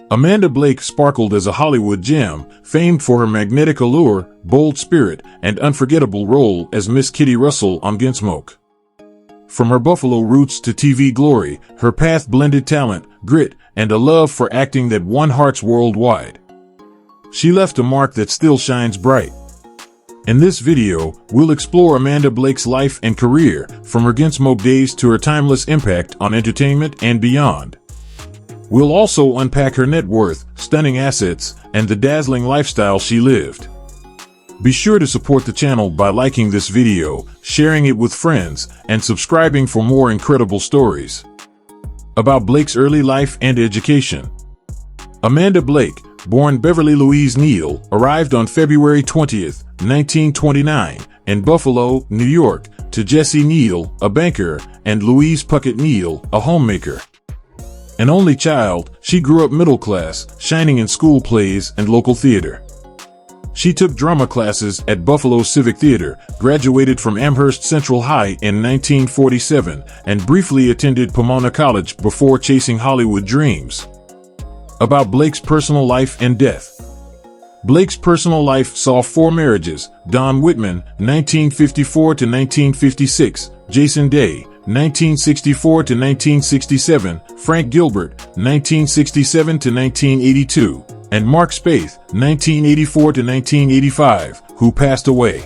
Amanda Blake sparkled as a Hollywood gem, famed for her magnetic allure, bold spirit, and unforgettable role as Miss Kitty Russell on Gunsmoke. From her Buffalo roots to TV glory, her path blended talent, grit, and a love for acting that won hearts worldwide. She left a mark that still shines bright. In this video, we'll explore Amanda Blake's life and career, from her Gunsmoke days to her timeless impact on entertainment and beyond. We'll also unpack her net worth, stunning assets, and the dazzling lifestyle she lived. Be sure to support the channel by liking this video, sharing it with friends, and subscribing for more incredible stories. About Blake's early life and education. Amanda Blake, born Beverly Louise Neal, arrived on February 20, 1929, in Buffalo, New York, to Jesse Neal, a banker, and Louise Puckett Neal, a homemaker. An only child, she grew up middle class, shining in school plays and local theater. She took drama classes at Buffalo Civic Theater, graduated from Amherst Central High in 1947, and briefly attended Pomona College before chasing Hollywood dreams. About Blake's personal life and death. Blake's personal life saw 4 marriages: Don Whitman, 1954 to 1956, Jason Day, 1964 to 1967, Frank Gilbert, 1967 to 1982, and Mark Spaeth, 1984 to 1985, who passed away.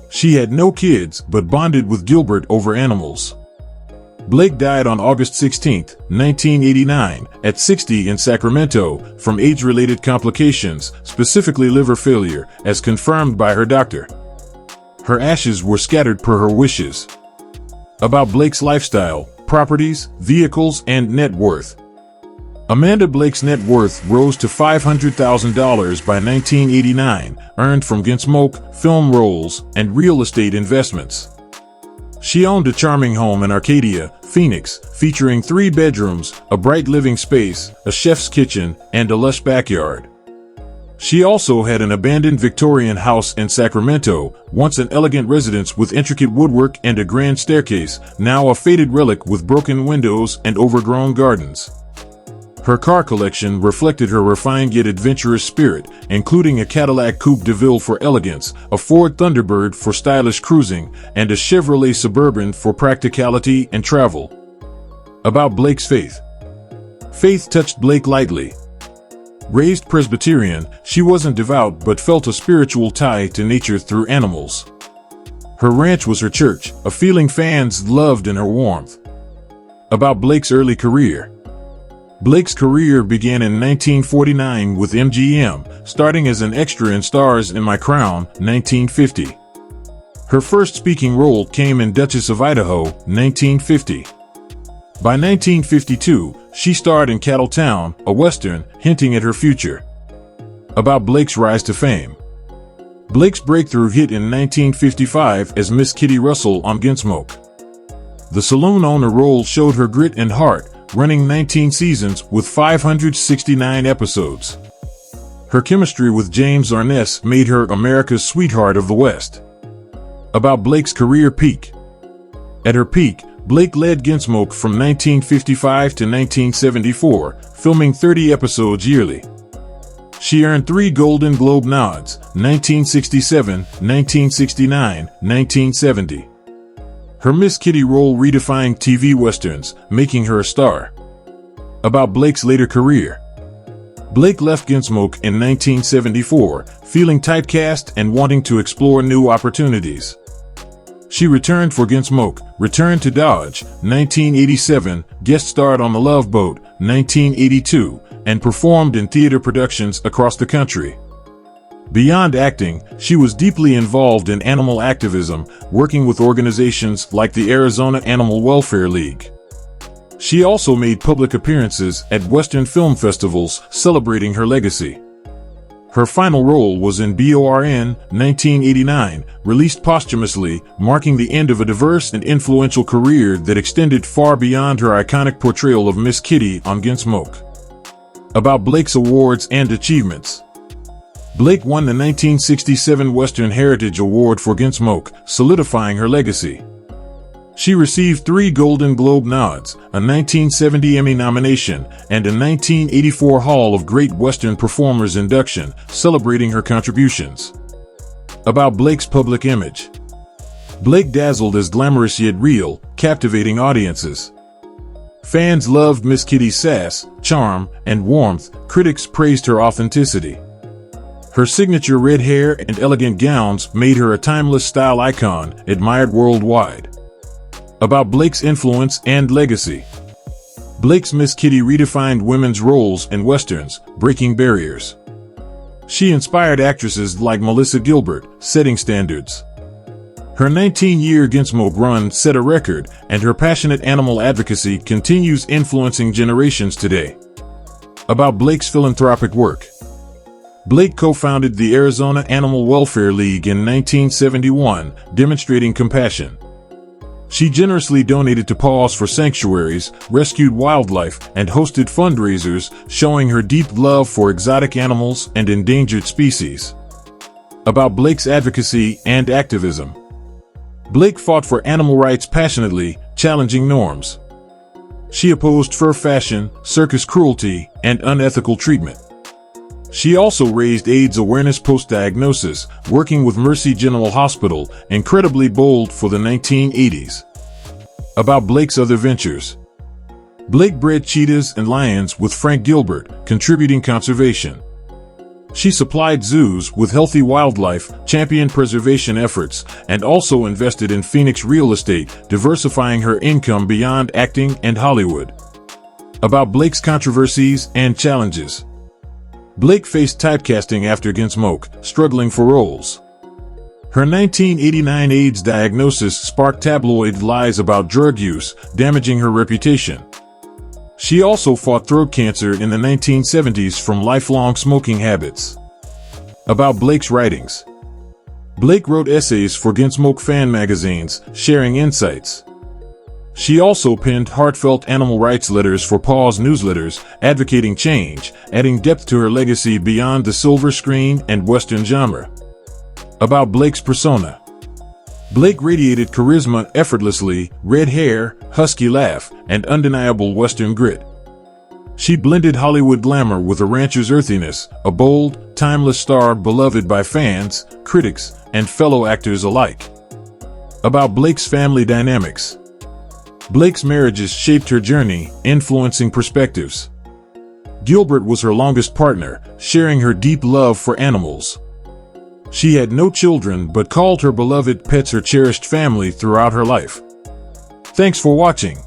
She had no kids but bonded with Gilbert over animals. Blake died on August 16, 1989, at 60 in Sacramento, from age-related complications, specifically liver failure, as confirmed by her doctor. Her ashes were scattered per her wishes. About Blake's lifestyle, properties, vehicles, and net worth. Amanda Blake's net worth rose to $500,000 by 1989, earned from Gunsmoke, film roles, and real estate investments. She owned a charming home in Arcadia, Phoenix, featuring 3 bedrooms, a bright living space, a chef's kitchen, and a lush backyard. She also had an abandoned Victorian house in Sacramento, once an elegant residence with intricate woodwork and a grand staircase, now a faded relic with broken windows and overgrown gardens. Her car collection reflected her refined yet adventurous spirit, including a Cadillac Coupe de Ville for elegance, a Ford Thunderbird for stylish cruising, and a Chevrolet Suburban for practicality and travel. About Blake's faith. Faith touched Blake lightly. Raised Presbyterian, she wasn't devout but felt a spiritual tie to nature through animals. Her ranch was her church, a feeling fans loved in her warmth. About Blake's early career. Blake's career began in 1949 with MGM, starting as an extra in Stars in My Crown, 1950. Her first speaking role came in Duchess of Idaho, 1950. By 1952, she starred in Cattletown, a western, hinting at her future. About Blake's rise to fame. Blake's breakthrough hit in 1955 as Miss Kitty Russell on Gunsmoke. The saloon owner role showed her grit and heart, running 19 seasons with 569 episodes. Her chemistry with James Arness made her America's sweetheart of the West. About Blake's career peak. At her peak, Blake led Gunsmoke from 1955 to 1974, filming 30 episodes yearly. She earned 3 Golden Globe nods, 1967, 1969, 1970. Her Miss Kitty role redefined TV westerns, making her a star. About Blake's later career. Blake left Gunsmoke in 1974, feeling typecast and wanting to explore new opportunities. She returned for Gunsmoke, returned to Dodge, 1987, guest starred on The Love Boat, 1982, and performed in theater productions across the country. Beyond acting, she was deeply involved in animal activism, working with organizations like the Arizona Animal Welfare League. She also made public appearances at Western film festivals, celebrating her legacy. Her final role was in BORN, 1989, released posthumously, marking the end of a diverse and influential career that extended far beyond her iconic portrayal of Miss Kitty on Gunsmoke. About Blake's awards and achievements. Blake won the 1967 Western Heritage Award for Gunsmoke, solidifying her legacy. She received 3 Golden Globe nods, a 1970 Emmy nomination, and a 1984 Hall of Great Western Performers induction, celebrating her contributions. About Blake's public image. Blake dazzled as glamorous yet real, captivating audiences. Fans loved Miss Kitty's sass, charm, and warmth. Critics praised her authenticity. Her signature red hair and elegant gowns made her a timeless style icon, admired worldwide. About Blake's influence and legacy. Blake's Miss Kitty redefined women's roles in westerns, breaking barriers. She inspired actresses like Melissa Gilbert, setting standards. Her 19-year Gunsmoke run set a record, and her passionate animal advocacy continues influencing generations today. About Blake's philanthropic work. Blake co-founded the Arizona Animal Welfare League in 1971, demonstrating compassion. She generously donated to paws for sanctuaries, rescued wildlife, and hosted fundraisers, showing her deep love for exotic animals and endangered species. About Blake's advocacy and activism. Blake fought for animal rights passionately, challenging norms. She opposed fur fashion, circus cruelty, and unethical treatment. She also raised AIDS awareness post-diagnosis, working with Mercy General Hospital, incredibly bold for the 1980s. About Blake's other ventures. Blake bred cheetahs and lions with Frank Gilbert, contributing conservation. She supplied zoos with healthy wildlife, championed preservation efforts, and also invested in Phoenix real estate, diversifying her income beyond acting and Hollywood. About Blake's controversies and challenges. Blake faced typecasting after Gunsmoke, struggling for roles. Her 1989 AIDS diagnosis sparked tabloid lies about drug use, damaging her reputation. She also fought throat cancer in the 1970s from lifelong smoking habits. About Blake's writings. Blake wrote essays for Gunsmoke fan magazines, sharing insights. She also penned heartfelt animal rights letters for Paws newsletters, advocating change, adding depth to her legacy beyond the silver screen and Western genre. About Blake's persona. Blake radiated charisma effortlessly, red hair, husky laugh, and undeniable Western grit. She blended Hollywood glamour with a rancher's earthiness, a bold, timeless star beloved by fans, critics, and fellow actors alike. About Blake's family dynamics. Blake's marriages shaped her journey, influencing perspectives. Gilbert was her longest partner, sharing her deep love for animals. She had no children but called her beloved pets her cherished family throughout her life. Thanks for watching.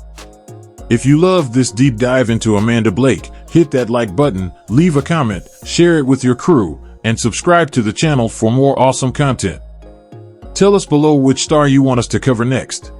If you loved this deep dive into Amanda Blake, hit that like button, leave a comment, share it with your crew, and subscribe to the channel for more awesome content. Tell us below which star you want us to cover next.